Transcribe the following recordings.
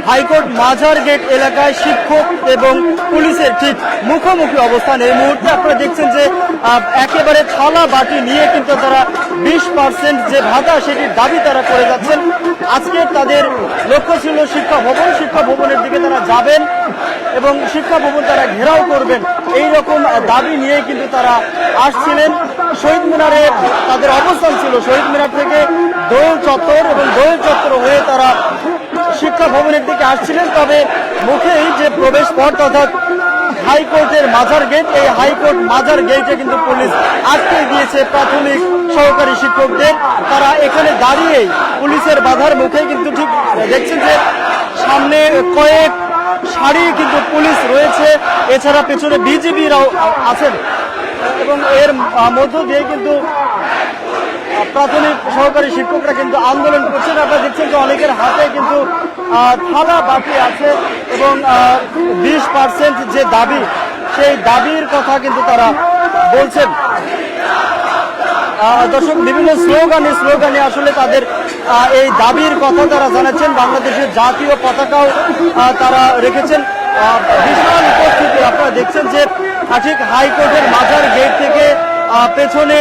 High court মাজার gate এলাকায় শিক্ষক এবং পুলিশের ঠিক মুখোমুখি অবস্থান। এই মুহূর্তে আপনারা দেখছেন যে একেবারে থালা বাটি নিয়ে কিন্তু তারা 20% যে ভাতা সেটির দাবি তারা করে যাচ্ছেন। আজকে তাদের লক্ষ্য ছিল শিক্ষা ভবনের দিকে তারা যাবেন এবং শিক্ষা ভবন তারা ঘেরাও করবেন, এই রকম দাবি নিয়ে কিন্তু তারা আসছিলেন। শহীদ মিনারে তাদের অবস্থান ছিল, শহীদ মিনার থেকে দোয়েল চত্বর এবং দোয়েল চত্বর হয়ে তারা শিক্ষা ভবনের দিকে আসছিলেন। তবে মুখেই যে প্রবেশ পথ অর্থাৎ হাইকোর্টের মাজার গেট, এই হাইকোর্ট মাজার গেটে কিন্তু পুলিশ আটকে দিয়েছে প্রাথমিক সহকারী শিক্ষকদের। তারা এখানে দাঁড়িয়েই পুলিশের বাধার মুখে কিন্তু ঠিক দেখছেন যে সামনে কয়েক সারি কিন্তু পুলিশ রয়েছে, এছাড়া পেছনে বিজিবিরাও আছেন এবং এর মধ্য দিয়ে কিন্তু প্রাথমিক সহকারী শিক্ষকরা কিন্তু আন্দোলন করছেন। আপনারা দেখছেন যে অনেকের হাতে কিন্তু থালা বাটি আছে এবং 20% যে দাবি, সেই দাবির কথা কিন্তু তারা বলছেন। দর্শক, বিভিন্ন স্লোগানে আসলে তাদের এই দাবির কথা তারা জানাচ্ছেন। বাংলাদেশের জাতীয় পতাকাও তারা রেখেছেন। বিশাল উপস্থিতি আপনারা দেখছেন যে ঠিক হাইকোর্টের মাজার গেট থেকে পেছনে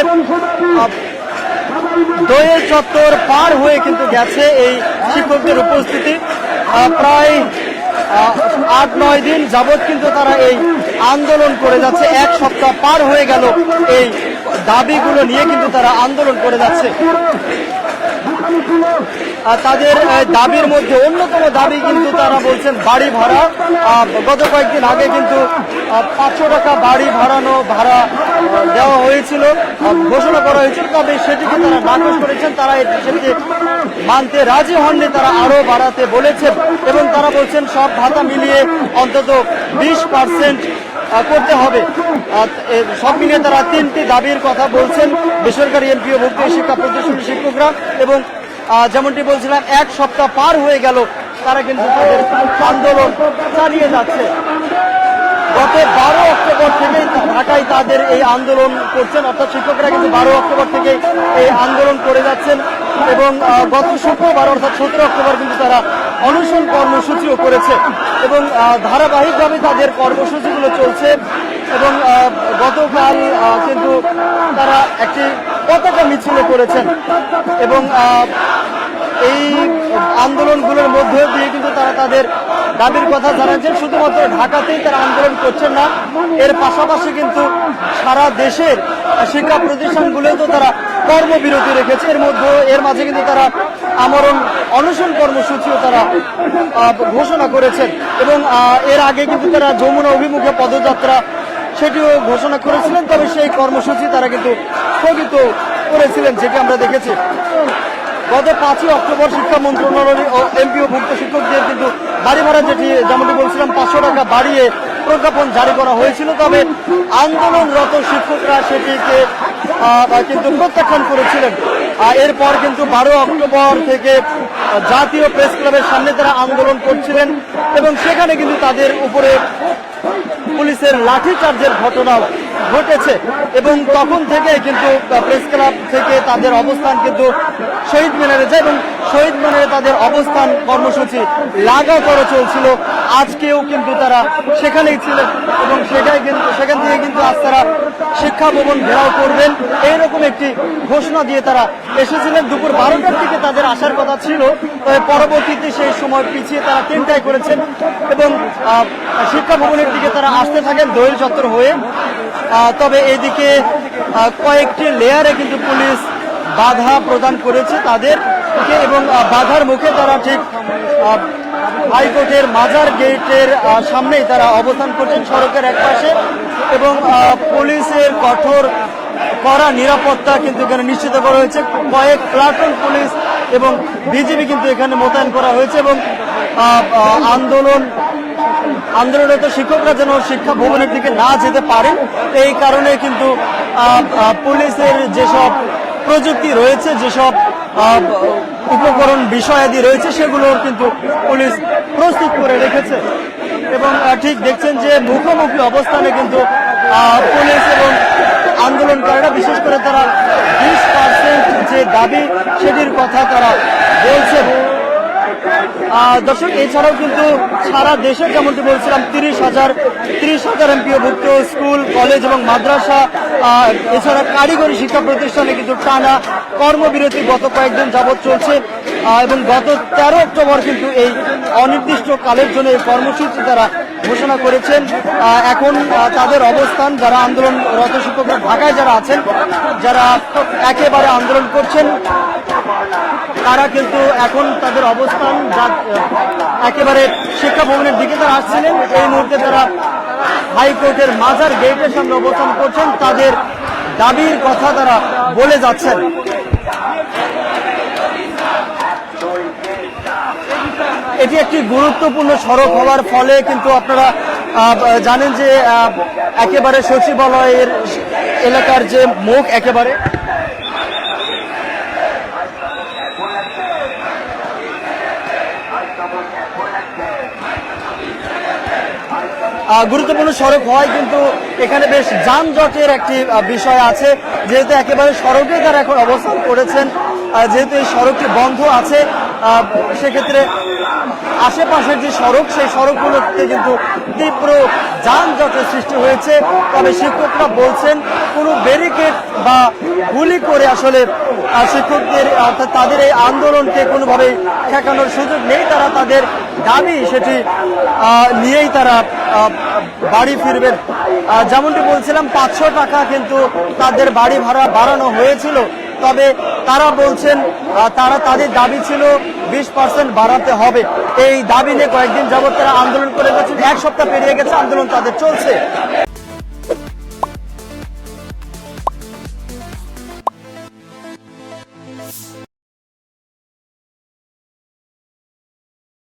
দোয়েল চত্বর পার হয়ে কিন্তু গেছে এই শিক্ষকদের উপস্থিতি। প্রায় 8-9 দিন যাবৎ কিন্তু তারা এই আন্দোলন করে যাচ্ছে। এক সপ্তাহ পার হয়ে গেল এই দাবিগুলো নিয়ে কিন্তু তারা আন্দোলন করে যাচ্ছে। তাদের দাবির মধ্যে অন্যতম দাবি কিন্তু তারা বলছেন বাড়ি ভাড়া। গত কয়েকদিন আগে কিন্তু 500 টাকা বাড়ি ভাড়া দেওয়া হয়েছিল, ঘোষণা করা হয়েছিল, তবে সেটিকে তারা নাকচ করেছেন। তারা সেটিকে মানতে রাজি হননি, তারা আরো বাড়াতে বলেছেন এবং তারা বলছেন সব ভাতা মিলিয়ে অন্তত 20% করতে হবে। সব মিলিয়ে তারা 3টি দাবির কথা বলছেন বেসরকারি এমপিওভুক্ত শিক্ষা প্রতিষ্ঠানের শিক্ষকরা। এবং যেমনটি বলছিলাম, এক সপ্তাহ পার হয়ে গেল তারা কিন্তু তাদের আন্দোলন চালিয়ে যাচ্ছে। গত 12 অক্টোবর থেকেই ঢাকায় তাদের এই আন্দোলন করছেন, অর্থাৎ শিক্ষকরা কিন্তু 12 অক্টোবর থেকে এই আন্দোলন করে যাচ্ছেন এবং গত শুক্রবার অর্থাৎ 17 অক্টোবর কিন্তু তারা অনশন কর্মসূচিও করেছে এবং ধারাবাহিকভাবে তাদের কর্মসূচিগুলো চলছে। এবং গতকাল কিন্তু তারা একটি পতাকা মিছিল করেছেন এবং এই আন্দোলনগুলোর মধ্য দিয়ে কিন্তু তারা তাদের দাবির কথা জানাচ্ছেন। শুধুমাত্র ঢাকাতেই তারা আন্দোলন করছেন না, এর পাশাপাশি কিন্তু সারা দেশের শিক্ষা প্রতিষ্ঠানগুলোতেও তারা কর্মবিরতি রেখেছে। এর মাঝে কিন্তু তারা আমরণ অনশন কর্মসূচিও তারা ঘোষণা করেছেন এবং এর আগে কিন্তু তারা যমুনা অভিমুখে পদযাত্রা সেটিও ঘোষণা করেছিলেন, তবে সেই কর্মসূচি তারা কিন্তু স্থগিত করেছিলেন, যেটি আমরা দেখেছি। গত 5 অক্টোবর শিক্ষা মন্ত্রণালয় ও এমপিওভুক্ত শিক্ষকদের কিন্তু বাড়ি ভাড়া যেমনটি বলছিলাম 500 টাকা বাড়িয়ে প্রজ্ঞাপন জারি করা হয়েছিল, তবে আন্দোলনরত শিক্ষকরা সেটিকে কিন্তু প্রত্যাখ্যান করেছিলেন। এরপর কিন্তু 12 অক্টোবর থেকে জাতীয় প্রেস ক্লাবের সামনে তারা আন্দোলন করছিলেন এবং সেখানে কিন্তু তাদের উপরে পুলিশের লাঠিচার্জের ঘটনাও ঘটেছে এবং তখন থেকে কিন্তু প্রেস ক্লাব থেকে তাদের অবস্থান কিন্তু শহীদ মিনারে যায় এবং শহীদ মিনারে তাদের অবস্থান কর্মসূচি লাগাতার চলছিল। আজকেও কিন্তু তারা সেখানেই ছিলেন এবং সেখান থেকে কিন্তু আজ তারা শিক্ষা ভবন ঘেরাও করবেন, এইরকম একটি ঘোষণা দিয়ে তারা এসেছিলেন। দুপুর 12টার দিকে তাদের আসার কথা ছিল, তবে পরবর্তীতে সেই সময় পিছিয়ে তারা 3টায় করেছেন এবং শিক্ষা ভবনের দিকে তারা আসতে থাকেন দোয়েল চত্বর হয়ে। তবে এদিকে কয়েকটি লেয়ারে কিন্তু পুলিশ বাধা প্রদান করেছে তাদেরকে এবং বাধার মুখে তারা ঠিক হাইকোর্টের মাজার গেটের সামনেই তারা অবস্থান করছেন সড়কের একপাশে এবং পুলিশের কড়া নিরাপত্তা কিন্তু এখানে নিশ্চিত করা হয়েছে। কয়েক প্লাটুন পুলিশ এবং বিজিবি কিন্তু এখানে মোতায়েন করা হয়েছে এবং আন্দোলনরত শিক্ষকরা যেন শিক্ষা ভবনের দিকে না যেতে পারেন, এই কারণে কিন্তু পুলিশের যেসব প্রযুক্তি রয়েছে, যেসব উপকরণ বিষয়াদি রয়েছে, সেগুলোর কিন্তু পুলিশ প্রস্তুত করে রেখেছে এবং ঠিক দেখছেন যে মুখোমুখি অবস্থানে কিন্তু পুলিশ এবং আন্দোলনকারীরা, বিশেষ করে তারা 20% যে দাবি সেটির কথা তারা বলছেন। দর্শক এছাড়াও কিন্তু সারা দেশে যেমনটি বলছিলাম 30,000 এমপিওভুক্ত স্কুল কলেজ এবং মাদ্রাসা এছাড়া কারিগরি শিক্ষা প্রতিষ্ঠানে কিন্তু টানা কর্মবিরতি গত কয়েকদিন যাবৎ চলছে এবং গত 13 অক্টোবর কিন্তু এই অনির্দিষ্টকালের জন্য এই কর্মসূচি তারা ঘোষণা করেছেন। এখন তাদের অবস্থান যারা আন্দোলনরত শিক্ষকরা ঢাকায় যারা আছেন, যারা একেবারে আন্দোলন করছেন, তারা কিন্তু এখন তাদের অবস্থান একেবারে শিক্ষা ভবনের দিকে তারা আসছিলেন। এই মুহূর্তে তারা হাইকোর্টের মাজার গেটের সামনে অবস্থান করছেন, তাদের দাবির কথা তারা বলে যাচ্ছেন। এটি একটি গুরুত্বপূর্ণ সড়ক হওয়ার ফলে কিন্তু আপনারা জানেন যে একেবারে সচিবালয়ের এলাকার যে মুখ একেবারে গুরুত্বপূর্ণ সড়ক হওয়ায় কিন্তু এখানে বেশ যানজটের একটি বিষয় আছে। যেহেতু একেবারে সড়কে তারা এখন অবস্থান করেছেন, যেহেতু এই সড়কটি বন্ধ আছে, সেক্ষেত্রে আশেপাশের যে সড়ক সেই সড়কগুলোতে কিন্তু তীব্র যানজটের সৃষ্টি হয়েছে। তবে শিক্ষকরা বলছেন কোনো ব্যারিকেড বা গুলি করে আসলে শিক্ষকদের অর্থাৎ তাদের এই আন্দোলনকে কোনোভাবেই ঠেকানোর সুযোগ নেই। তারা তাদের দাবি সেটি নিয়েই তারা বাড়ি ফিরবেন। যেমনটি বলছিলাম 500 টাকা কিন্তু তাদের বাড়ি ভাড়া বাড়ানো হয়েছিল, তবে তারা বলছেন তারা তাদের দাবি ছিল 20% বাড়াতে হবে। এই দাবি নিয়ে কয়েকদিন যাবত তারা আন্দোলন করে যাচ্ছেন, 1 সপ্তাহ পেরিয়ে গেছে আন্দোলন তাদের চলছে।